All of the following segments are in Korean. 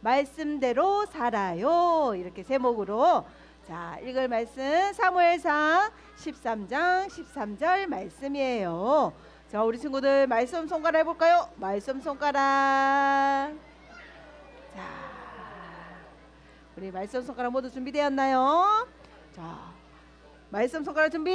말씀대로 살아요. 이렇게 제목으로 자, 읽을 말씀 사무엘상 13장 13절 말씀이에요. 자, 우리 친구들 말씀 손가락 해볼까요? 말씀 손가락. 자, 우리 말씀 손가락 모두 준비되었나요? 자, 말씀 손가락 준비.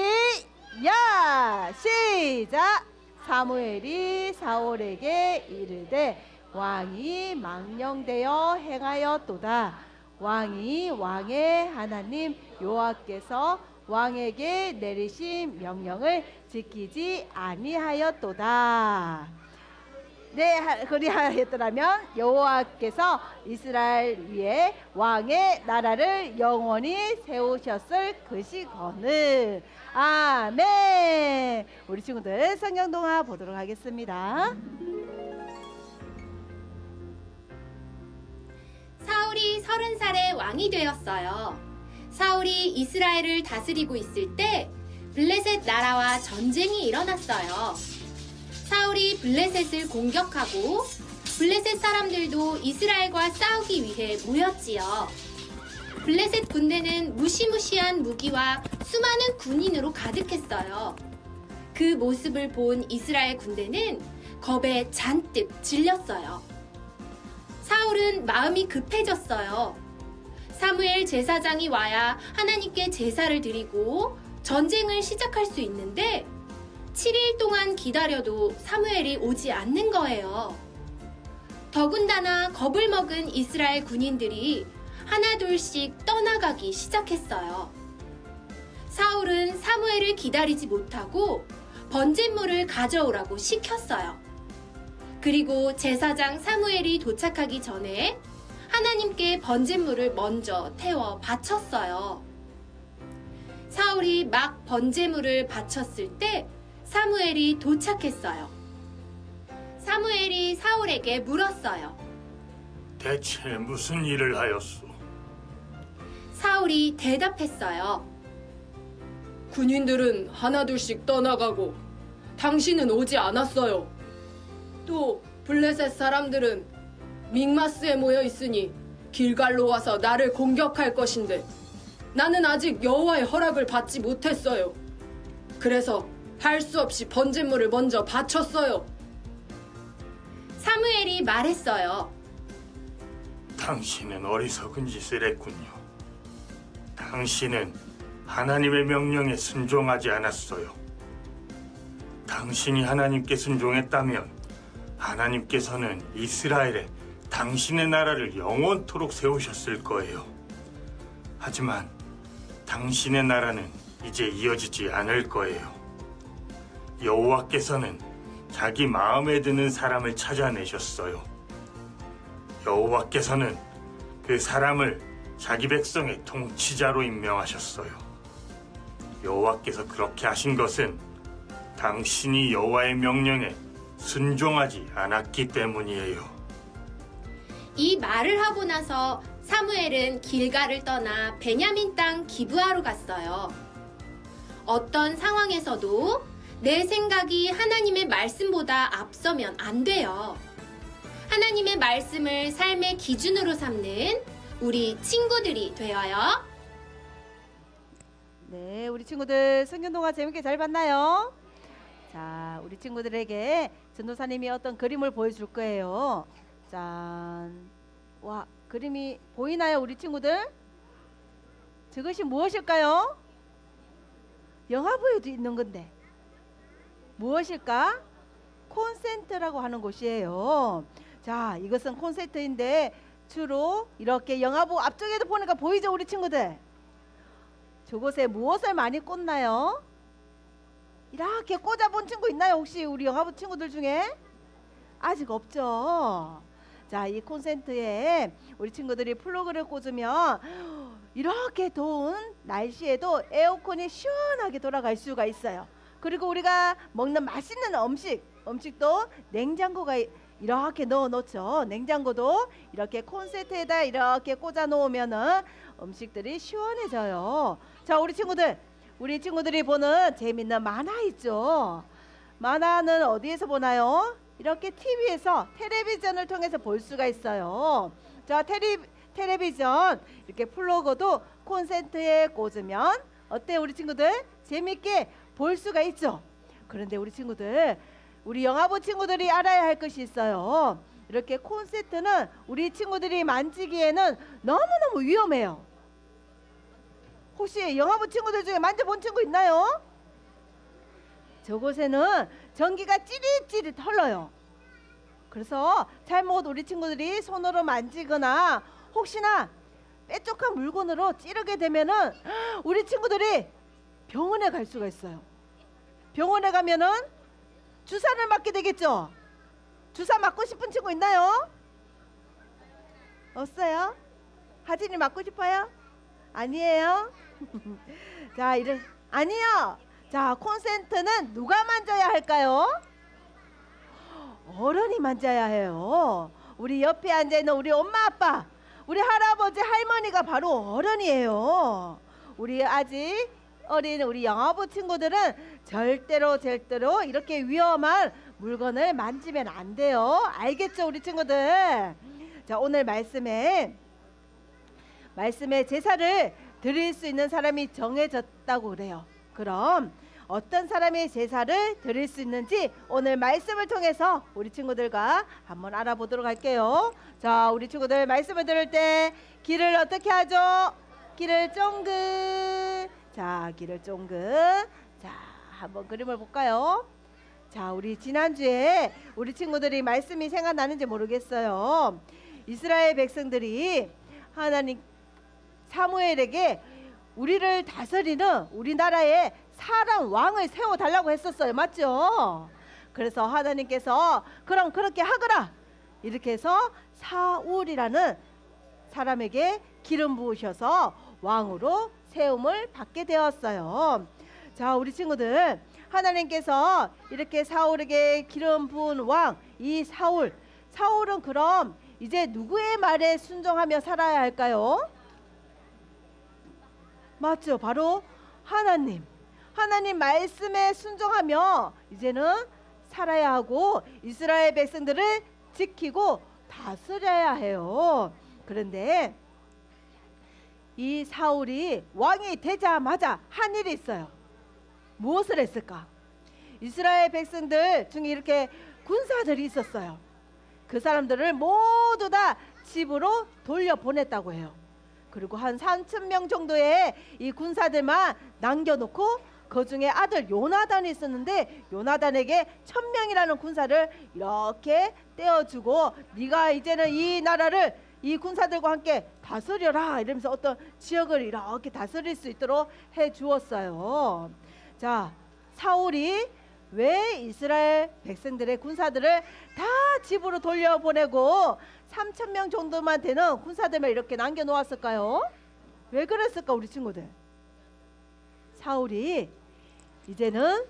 야, 시작. 사무엘이 사울에게 이르되 왕이 망령되어 행하였도다. 왕이 왕의 하나님 여호와께서 왕에게 내리신 명령을 지키지 아니하였도다. 네, 그리하였더라면 여호와께서 이스라엘 위에 왕의 나라를 영원히 세우셨을 것이거늘. 아멘. 우리 친구들 성경 동화 보도록 하겠습니다. 사울이 30살에 왕이 되었어요. 사울이 이스라엘을 다스리고 있을 때 블레셋 나라와 전쟁이 일어났어요. 사울이 블레셋을 공격하고 블레셋 사람들도 이스라엘과 싸우기 위해 모였지요. 블레셋 군대는 무시무시한 무기와 수많은 군인으로 가득했어요. 그 모습을 본 이스라엘 군대는 겁에 잔뜩 질렸어요. 사울은 마음이 급해졌어요. 사무엘 제사장이 와야 하나님께 제사를 드리고 전쟁을 시작할 수 있는데 7일 동안 기다려도 사무엘이 오지 않는 거예요. 더군다나 겁을 먹은 이스라엘 군인들이 하나둘씩 떠나가기 시작했어요. 사울은 사무엘을 기다리지 못하고 번제물을 가져오라고 시켰어요. 그리고 제사장 사무엘이 도착하기 전에 하나님께 번제물을 먼저 태워 바쳤어요. 사울이 막 번제물을 바쳤을 때 사무엘이 도착했어요. 사무엘이 사울에게 물었어요. 대체 무슨 일을 하였소? 사울이 대답했어요. 군인들은 하나둘씩 떠나가고 당신은 오지 않았어요. 또 블레셋 사람들은 믹마스에 모여 있으니 길갈로 와서 나를 공격할 것인데 나는 아직 여호와의 허락을 받지 못했어요. 그래서 할 수 없이 번제물을 먼저 바쳤어요. 사무엘이 말했어요. 당신은 어리석은 짓을 했군요. 당신은 하나님의 명령에 순종하지 않았어요. 당신이 하나님께 순종했다면 하나님께서는 이스라엘에 당신의 나라를 영원토록 세우셨을 거예요. 하지만 당신의 나라는 이제 이어지지 않을 거예요. 여호와께서는 자기 마음에 드는 사람을 찾아내셨어요. 여호와께서는 그 사람을 자기 백성의 통치자로 임명하셨어요. 여호와께서 그렇게 하신 것은 당신이 여호와의 명령에 순종하지 않았기 때문이에요. 이 말을 하고 나서 사무엘은 길갈을 떠나 베냐민 땅 기브아로 갔어요. 어떤 상황에서도 내 생각이 하나님의 말씀보다 앞서면 안 돼요. 하나님의 말씀을 삶의 기준으로 삼는 우리 친구들이 되어요. 네, 우리 친구들 성경 동화 재밌게 잘 봤나요? 자, 우리 친구들에게 전도사님이 어떤 그림을 보여줄 거예요. 짠. 와, 그림이 보이나요, 우리 친구들? 저것이 무엇일까요? 영화부에도 있는 건데 무엇일까? 콘센트라고 하는 곳이에요. 자, 이것은 콘센트인데 주로 이렇게 영화부 앞쪽에도 보니까 보이죠, 우리 친구들? 저곳에 무엇을 많이 꽂나요? 이렇게 꽂아본 친구 있나요? 혹시 우리 영화부 친구들 중에? 아직 없죠. 자, 이 콘센트에 우리 친구들이 플러그를 꽂으면 이렇게 더운 날씨에도 에어컨이 시원하게 돌아갈 수가 있어요. 그리고 우리가 먹는 맛있는 음식도 냉장고가 이렇게 넣어 놓죠. 냉장고도 이렇게 콘센트에다 이렇게 꽂아 놓으면은 음식들이 시원해져요. 자, 우리 친구들이 보는 재밌는 만화 있죠. 만화는 어디에서 보나요? 이렇게 TV에서 텔레비전을 통해서 볼 수가 있어요. 자, 텔레비전 이렇게 플러그도 콘센트에 꽂으면 어때요, 우리 친구들? 재밌게 볼 수가 있죠. 그런데 우리 친구들, 우리 영화부 친구들이 알아야 할 것이 있어요. 이렇게 콘센트는 우리 친구들이 만지기에는 너무너무 위험해요. 혹시 영화부 친구들 중에 만져본 친구 있나요? 저곳에는 전기가 찌릿찌릿 흘러요. 그래서 잘못 우리 친구들이 손으로 만지거나 혹시나 뾰족한 물건으로 찌르게 되면은 우리 친구들이 병원에 갈 수가 있어요. 병원에 가면은 주사를 맞게 되겠죠. 주사 맞고 싶은 친구 있나요? 없어요? 하진이 맞고 싶어요? 아니에요? 자, 아니요. 자, 콘센트는 누가 만져야 할까요? 어른이 만져야 해요. 우리 옆에 앉아있는 우리 엄마 아빠, 우리 할아버지 할머니가 바로 어른이에요. 우리 아직 어린 우리 영화부 친구들은 절대로 이렇게 위험한 물건을 만지면 안 돼요. 알겠죠, 우리 친구들? 자, 오늘 말씀에 제사를 드릴 수 있는 사람이 정해졌다고 그래요. 그럼 어떤 사람이 제사를 드릴 수 있는지 오늘 말씀을 통해서 우리 친구들과 한번 알아보도록 할게요. 자, 우리 친구들 말씀을 들을 때 귀를 어떻게 하죠? 귀를 쫑긋. 자, 귀를 쫑긋. 자, 한번 그림을 볼까요? 자, 우리 지난주에 우리 친구들이 말씀이 생각나는지 모르겠어요. 이스라엘 백성들이 하나님 사무엘에게 우리를 다스리는 우리나라에 사람 왕을 세워달라고 했었어요. 맞죠? 그래서 하나님께서 그럼 그렇게 하거라 이렇게 해서 사울이라는 사람에게 기름 부으셔서 왕으로 세움을 받게 되었어요. 자, 우리 친구들, 하나님께서 이렇게 사울에게 기름 부은 왕, 이 사울은 그럼 이제 누구의 말에 순종하며 살아야 할까요? 맞죠? 바로 하나님 말씀에 순종하며 이제는 살아야 하고 이스라엘 백성들을 지키고 다스려야 해요. 그런데 이 사울이 왕이 되자마자 한 일이 있어요. 무엇을 했을까? 이스라엘 백성들 중에 이렇게 군사들이 있었어요. 그 사람들을 모두 다 집으로 돌려보냈다고 해요. 그리고 한 3,000명 정도의 이 군사들만 남겨놓고 그 중에 아들 요나단이 있었는데 요나단에게 1,000명이라는 군사를 이렇게 떼어주고 네가 이제는 이 나라를 이 군사들과 함께 다스려라 이러면서 어떤 지역을 이렇게 다스릴 수 있도록 해주었어요. 자, 사울이 왜 이스라엘 백성들의 군사들을 다 집으로 돌려보내고 3,000명 정도만 되는 군사들만 이렇게 남겨놓았을까요? 왜 그랬을까, 우리 친구들? 사울이 이제는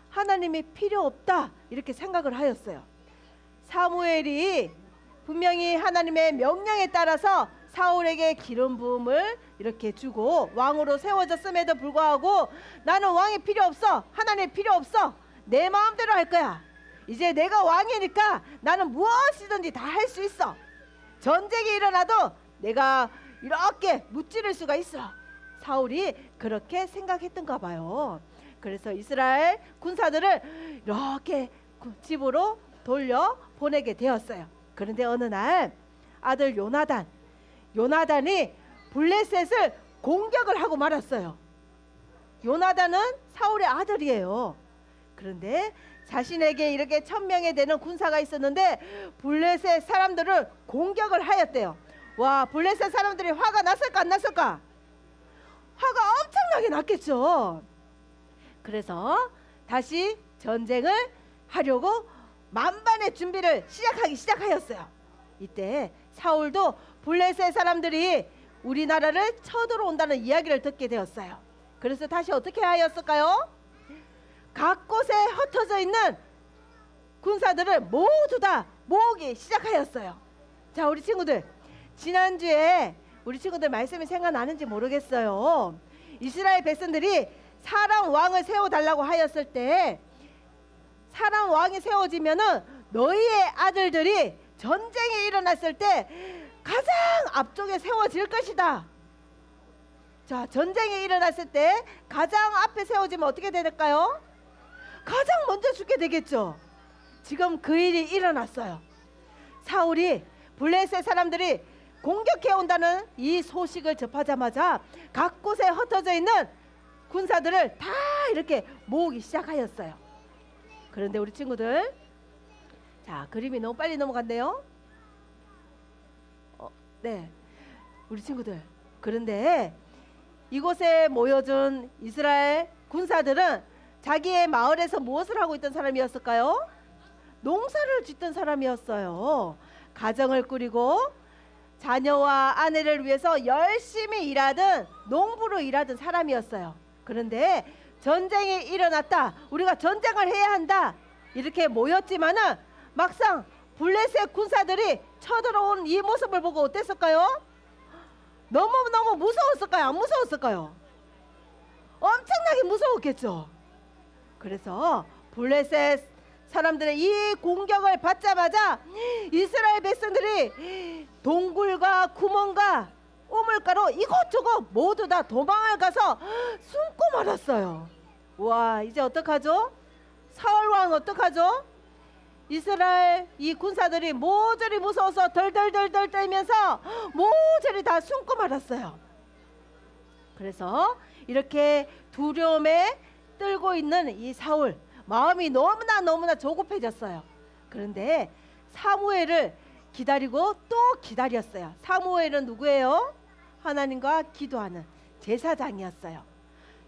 하나님이 필요 없다 이렇게 생각을 하였어요. 사무엘이 분명히 하나님의 명령에 따라서 사울에게 기름 부음을 이렇게 주고 왕으로 세워졌음에도 불구하고 나는 왕이 필요 없어, 하나님 필요 없어, 내 마음대로 할 거야. 이제 내가 왕이니까 나는 무엇이든지 다 할 수 있어. 전쟁이 일어나도 내가 이렇게 무찌를 수가 있어. 사울이 그렇게 생각했던가 봐요. 그래서 이스라엘 군사들을 이렇게 집으로 돌려 보내게 되었어요. 그런데 어느 날 아들 요나단이 블레셋을 공격을 하고 말았어요. 요나단은 사울의 아들이에요. 그런데 자신에게 이렇게 1,000명에 되는 군사가 있었는데 블레셋 사람들을 공격을 하였대요. 와, 블레셋 사람들이 화가 났을까 안 났을까? 화가 엄청나게 났겠죠. 그래서 다시 전쟁을 하려고 만반의 준비를 시작하였어요. 이때 사울도 블레셋 사람들이 우리나라를 쳐들어온다는 이야기를 듣게 되었어요. 그래서 다시 어떻게 하였을까요? 각 곳에 흩어져 있는 군사들을 모두 다 모으기 시작하였어요. 자, 우리 친구들, 지난주에 우리 친구들 말씀이 생각나는지 모르겠어요. 이스라엘 백성들이 사람 왕을 세워달라고 하였을 때 사람 왕이 세워지면은 너희의 아들들이 전쟁이 일어났을 때 가장 앞쪽에 세워질 것이다. 자, 전쟁이 일어났을 때 가장 앞에 세워지면 어떻게 될까요? 가장 먼저 죽게 되겠죠. 지금 그 일이 일어났어요. 사울이 블레셋 사람들이 공격해 온다는 이 소식을 접하자마자 각 곳에 흩어져 있는 군사들을 다 이렇게 모으기 시작하였어요. 그런데 우리 친구들, 자, 그림이 너무 빨리 넘어갔네요. 네, 우리 친구들, 그런데 이곳에 모여준 이스라엘 군사들은 자기의 마을에서 무엇을 하고 있던 사람이었을까요? 농사를 짓던 사람이었어요. 가정을 꾸리고 자녀와 아내를 위해서 열심히 일하던, 농부로 일하던 사람이었어요. 그런데 전쟁이 일어났다, 우리가 전쟁을 해야 한다, 이렇게 모였지만은 막상 블레셋 군사들이 쳐들어온 이 모습을 보고 어땠을까요? 너무너무 무서웠을까요? 안 무서웠을까요? 엄청나게 무서웠겠죠. 그래서 블레셋 사람들의 이 공격을 받자마자 이스라엘 백성들이 동굴과 구멍과 우물가로 이곳저곳 모두 다 도망을 가서 숨고 말았어요. 와, 이제 어떡하죠? 사울 왕 어떡하죠? 이스라엘 이 군사들이 모조리 무서워서 덜덜덜덜 떨면서 모조리 다 숨고 말았어요. 그래서 이렇게 두려움에 떨고 있는 이 사울, 마음이 너무나 조급해졌어요. 그런데 사무엘을 기다리고 또 기다렸어요. 사무엘은 누구예요? 하나님과 기도하는 제사장이었어요.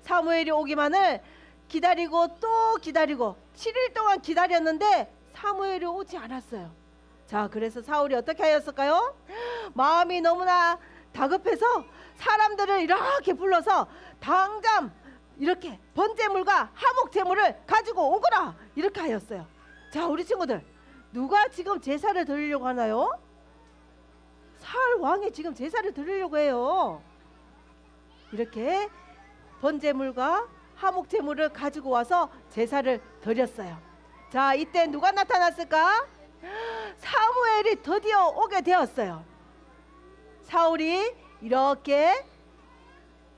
사무엘이 오기만을 기다리고 또 기다리고 7일 동안 기다렸는데 사무엘이 오지 않았어요. 자, 그래서 사울이 어떻게 하였을까요? 마음이 너무나 다급해서 사람들을 이렇게 불러서 당장 이렇게 번제물과 화목제물을 가지고 오거라, 이렇게 하였어요. 자, 우리 친구들, 누가 지금 제사를 드리려고 하나요? 사울 왕이 지금 제사를 드리려고 해요. 이렇게 번제물과 화목제물을 가지고 와서 제사를 드렸어요. 자, 이때 누가 나타났을까? 사무엘이 드디어 오게 되었어요. 사울이 이렇게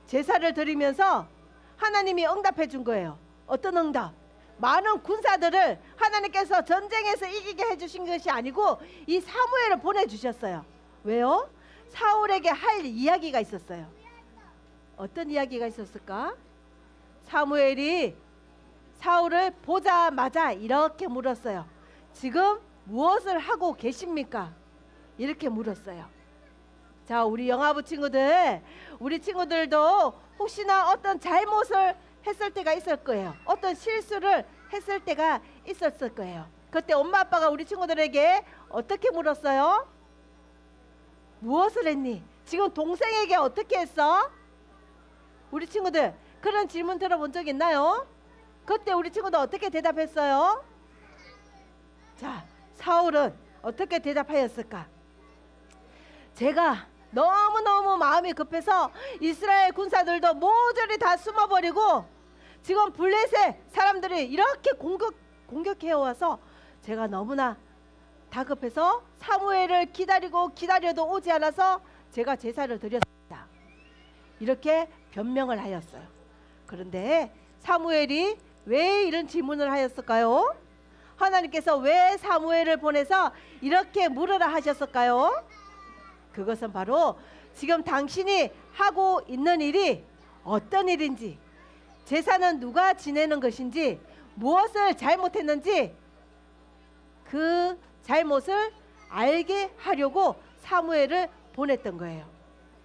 제사를 드리면서 하나님이 응답해 준 거예요. 어떤 응답? 많은 군사들을 하나님께서 전쟁에서 이기게 해주신 것이 아니고 이 사무엘을 보내주셨어요. 왜요? 사울에게 할 이야기가 있었어요. 어떤 이야기가 있었을까? 사무엘이 사울을 보자마자 이렇게 물었어요. 지금 무엇을 하고 계십니까? 이렇게 물었어요. 자, 우리 영화부 친구들, 우리 친구들도 혹시나 어떤 잘못을 했을 때가 있을 거예요. 어떤 실수를 했을 때가 있었을 거예요. 그때 엄마 아빠가 우리 친구들에게 어떻게 물었어요? 무엇을 했니? 지금 동생에게 어떻게 했어? 우리 친구들 그런 질문 들어본 적 있나요? 그때 우리 친구들 어떻게 대답했어요? 자, 사울은 어떻게 대답하였을까? 제가 너무너무 마음이 급해서 이스라엘 군사들도 모조리 다 숨어버리고 지금 블레셋 사람들이 이렇게 공격해와서 제가 너무나 다급해서 사무엘을 기다려도 오지 않아서 제가 제사를 드렸습니다. 이렇게 변명을 하였어요. 그런데 사무엘이 왜 이런 질문을 하였을까요? 하나님께서 왜 사무엘을 보내서 이렇게 물으라 하셨을까요? 그것은 바로 지금 당신이 하고 있는 일이 어떤 일인지, 제사는 누가 지내는 것인지, 무엇을 잘못했는지 그 잘못을 알게 하려고 사무엘을 보냈던 거예요.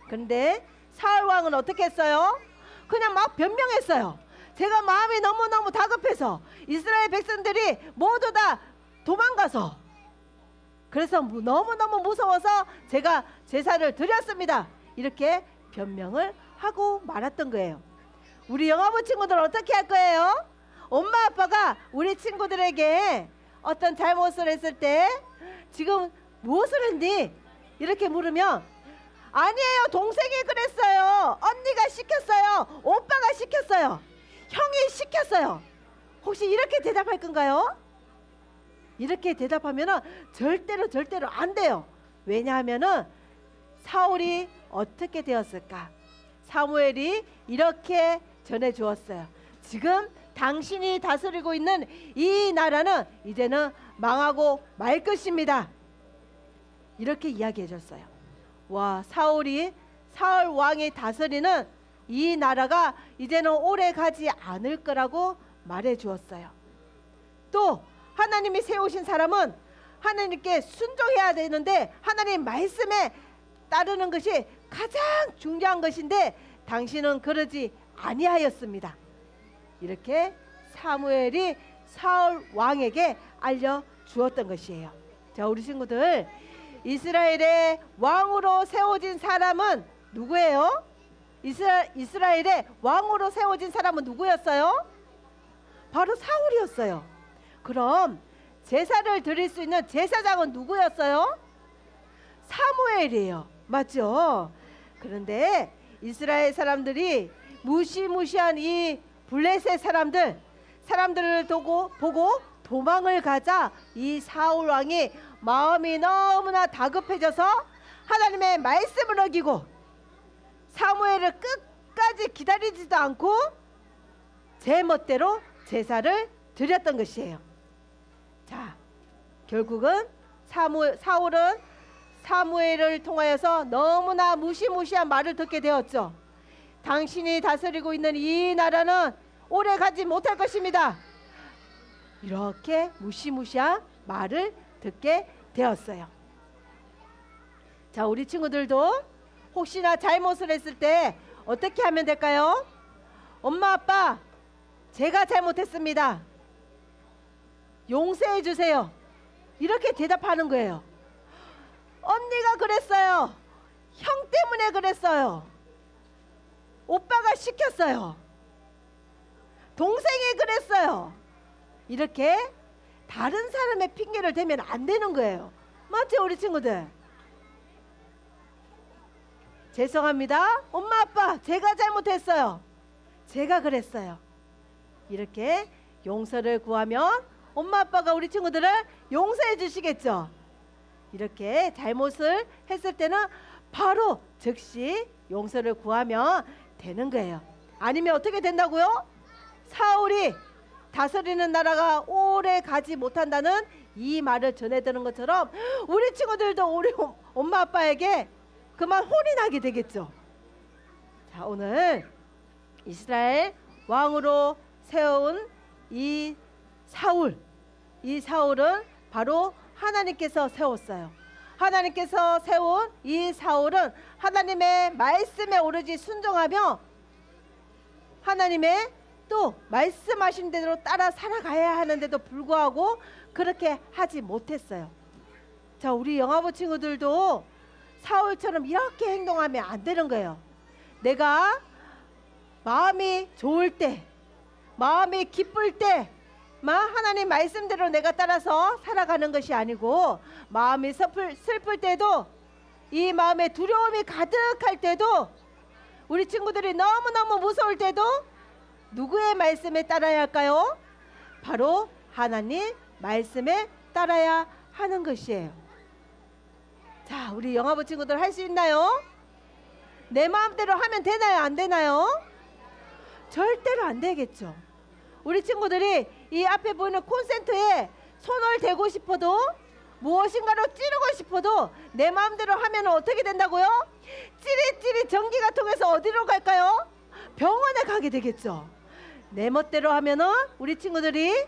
그런데 사울 왕은 어떻게 했어요? 그냥 막 변명했어요. 제가 마음이 너무너무 다급해서 이스라엘 백성들이 모두 다 도망가서 그래서 너무너무 무서워서 제가 제사를 드렸습니다. 이렇게 변명을 하고 말았던 거예요. 우리 영화부 친구들 어떻게 할 거예요? 엄마 아빠가 우리 친구들에게 어떤 잘못을 했을 때 지금 무엇을 했니? 이렇게 물으면 아니에요, 동생이 그랬어요, 언니가 시켰어요, 오빠가 시켰어요, 형이 시켰어요. 혹시 이렇게 대답할 건가요? 이렇게 대답하면은 절대로 안 돼요. 왜냐하면은 사울이 어떻게 되었을까? 사무엘이 이렇게 전해 주었어요. 지금 당신이 다스리고 있는 이 나라는 이제는 망하고 말 것입니다. 이렇게 이야기해 줬어요. 와, 사울 왕이 다스리는 이 나라가 이제는 오래 가지 않을 거라고 말해 주었어요. 또 하나님이 세우신 사람은 하나님께 순종해야 되는데 하나님 말씀에 따르는 것이 가장 중요한 것인데 당신은 그러지 아니하였습니다. 이렇게 사무엘이 사울 왕에게 알려 주었던 것이에요. 자, 우리 친구들, 이스라엘의 왕으로 세워진 사람은 누구예요? 이스라엘의 왕으로 세워진 사람은 누구였어요? 바로 사울이었어요. 그럼 제사를 드릴 수 있는 제사장은 누구였어요? 사무엘이에요. 맞죠? 그런데 이스라엘 사람들이 무시무시한 이 블레셋 사람들을 보고 도망을 가자 이 사울 왕이 마음이 너무나 다급해져서 하나님의 말씀을 어기고 사무엘을 끝까지 기다리지도 않고 제 멋대로 제사를 드렸던 것이에요. 자, 결국은 사울은 사무엘을 통하여서 너무나 무시무시한 말을 듣게 되었죠. 당신이 다스리고 있는 이 나라는 오래 가지 못할 것입니다. 이렇게 무시무시한 말을 듣게 되었어요. 자, 우리 친구들도 혹시나 잘못을 했을 때 어떻게 하면 될까요? 엄마, 아빠, 제가 잘못했습니다. 용서해 주세요. 이렇게 대답하는 거예요. 언니가 그랬어요. 형 때문에 그랬어요. 오빠가 시켰어요. 동생이 그랬어요. 이렇게 다른 사람의 핑계를 대면 안 되는 거예요. 맞죠, 우리 친구들? 죄송합니다. 엄마, 아빠, 제가 잘못했어요. 제가 그랬어요. 이렇게 용서를 구하면 엄마, 아빠가 우리 친구들을 용서해 주시겠죠. 이렇게 잘못을 했을 때는 바로 즉시 용서를 구하면 되는 거예요. 아니면 어떻게 된다고요? 사울이 다스리는 나라가 오래 가지 못한다는 이 말을 전해드는 것처럼 우리 친구들도 우리 엄마 아빠에게 그만 혼이 나게 되겠죠. 자, 오늘 이스라엘 왕으로 세운 이 사울은 바로 하나님께서 세웠어요. 하나님께서 세운 이 사울은 하나님의 말씀에 오로지 순종하며 하나님의 또 말씀하신 대로 따라 살아가야 하는데도 불구하고 그렇게 하지 못했어요. 자, 우리 영화부 친구들도 사울처럼 이렇게 행동하면 안 되는 거예요. 내가 마음이 좋을 때, 마음이 기쁠 때만 하나님 말씀대로 내가 따라서 살아가는 것이 아니고 마음이 슬플 때도 이 마음에 두려움이 가득할 때도 우리 친구들이 너무너무 무서울 때도 누구의 말씀에 따라야 할까요? 바로 하나님 말씀에 따라야 하는 것이에요. 자, 우리 영화부 친구들 할 수 있나요? 내 마음대로 하면 되나요? 안 되나요? 절대로 안 되겠죠. 우리 친구들이 이 앞에 보이는 콘센트에 손을 대고 싶어도 무엇인가로 찌르고 싶어도 내 마음대로 하면 어떻게 된다고요? 찌릿찌릿 전기가 통해서 어디로 갈까요? 병원에 가게 되겠죠. 내 멋대로 하면은 우리 친구들이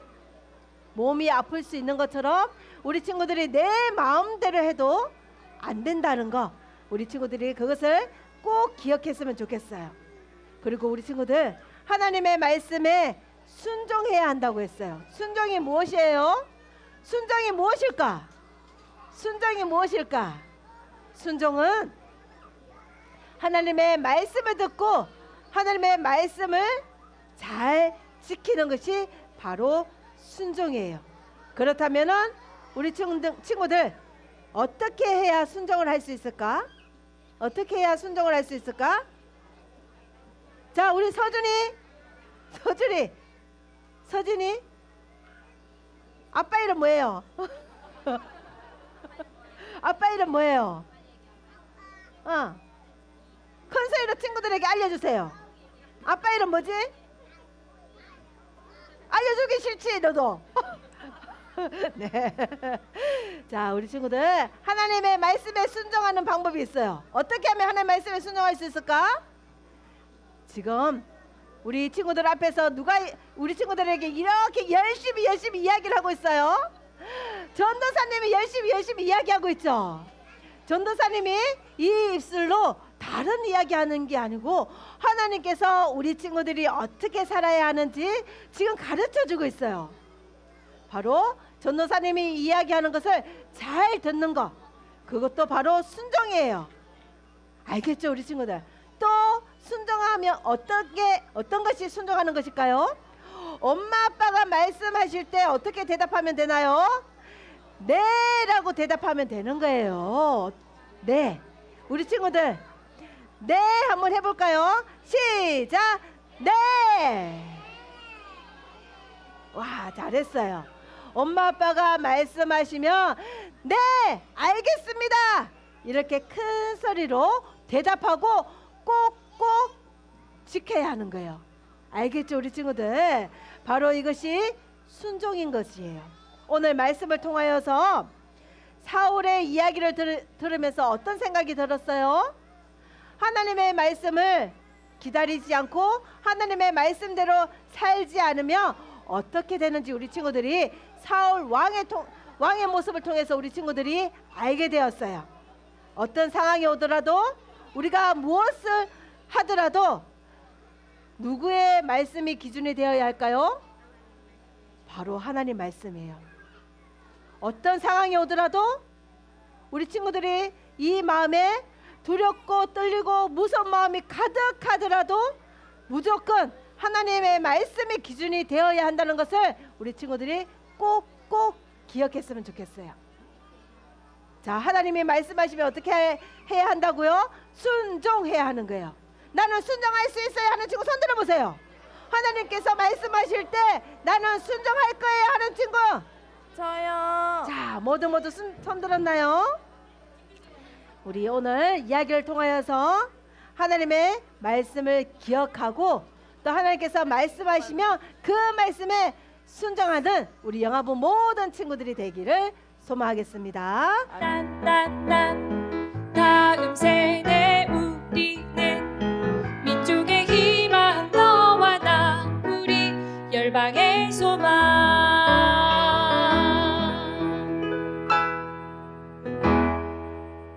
몸이 아플 수 있는 것처럼 우리 친구들이 내 마음대로 해도 안 된다는 거 우리 친구들이 그것을 꼭 기억했으면 좋겠어요. 그리고 우리 친구들 하나님의 말씀에 순종해야 한다고 했어요. 순종이 무엇이에요? 순종이 무엇일까? 순종이 무엇일까? 순종은 하나님의 말씀을 듣고 하나님의 말씀을 잘 지키는 것이 바로 순종이에요. 그렇다면은 우리 친구들 어떻게 해야 순종을 할 수 있을까? 어떻게 해야 순종을 할 수 있을까? 자, 우리 서준이 서준이, 서진이, 아빠 이름 뭐예요? 아빠 이름 뭐예요? 큰 소리로 친구들에게 알려주세요. 아빠 이름 뭐지? 알려주기 싫지 너도? 네. 자, 우리 친구들 하나님의 말씀에 순종하는 방법이 있어요. 어떻게 하면 하나님의 말씀에 순종할 수 있을까? 지금 우리 친구들 앞에서 누가 우리 친구들에게 이렇게 열심히 이야기를 하고 있어요? 전도사님이 열심히 이야기하고 있죠. 전도사님이 이 입술로 다른 이야기하는 게 아니고 하나님께서 우리 친구들이 어떻게 살아야 하는지 지금 가르쳐주고 있어요. 바로 전도사님이 이야기하는 것을 잘 듣는 것, 그것도 바로 순종이에요. 알겠죠, 우리 친구들? 또 순종하면 어떤 것이 순종하는 것일까요? 엄마 아빠가 말씀하실 때 어떻게 대답하면 되나요? 네 라고 대답하면 되는 거예요. 네. 우리 친구들 네 한번 해볼까요? 시작. 네. 와, 잘했어요. 엄마 아빠가 말씀하시면 네 알겠습니다 이렇게 큰 소리로 대답하고 꼭꼭 지켜야 하는 거예요. 알겠죠, 우리 친구들? 바로 이것이 순종인 것이에요. 오늘 말씀을 통하여서 사울의 이야기를 들으면서 어떤 생각이 들었어요? 하나님의 말씀을 기다리지 않고 하나님의 말씀대로 살지 않으면 어떻게 되는지 우리 친구들이 사울 왕의 모습을 통해서 우리 친구들이 알게 되었어요. 어떤 상황이 오더라도 우리가 무엇을 하더라도 누구의 말씀이 기준이 되어야 할까요? 바로 하나님 말씀이에요. 어떤 상황이 오더라도 우리 친구들이 이 마음에 두렵고 떨리고 무서운 마음이 가득하더라도 무조건 하나님의 말씀이 기준이 되어야 한다는 것을 우리 친구들이 꼭꼭 기억했으면 좋겠어요. 자, 하나님이 말씀하시면 어떻게 해야 한다고요? 순종해야 하는 거예요. 나는 순종할 수 있어요 하는 친구 손 들어보세요. 하나님께서 말씀하실 때 나는 순종할 거예요 하는 친구. 저요. 자, 모두 손 들었나요? 우리 오늘 이야기를 통하여서 하나님의 말씀을 기억하고 또 하나님께서 말씀하시면 그 말씀에 순종하는 우리 영화부 모든 친구들이 되기를 소망하겠습니다. 딴딴딴 다음 세대 우리는 민족의 희망 너와 나 우리 열방의 소망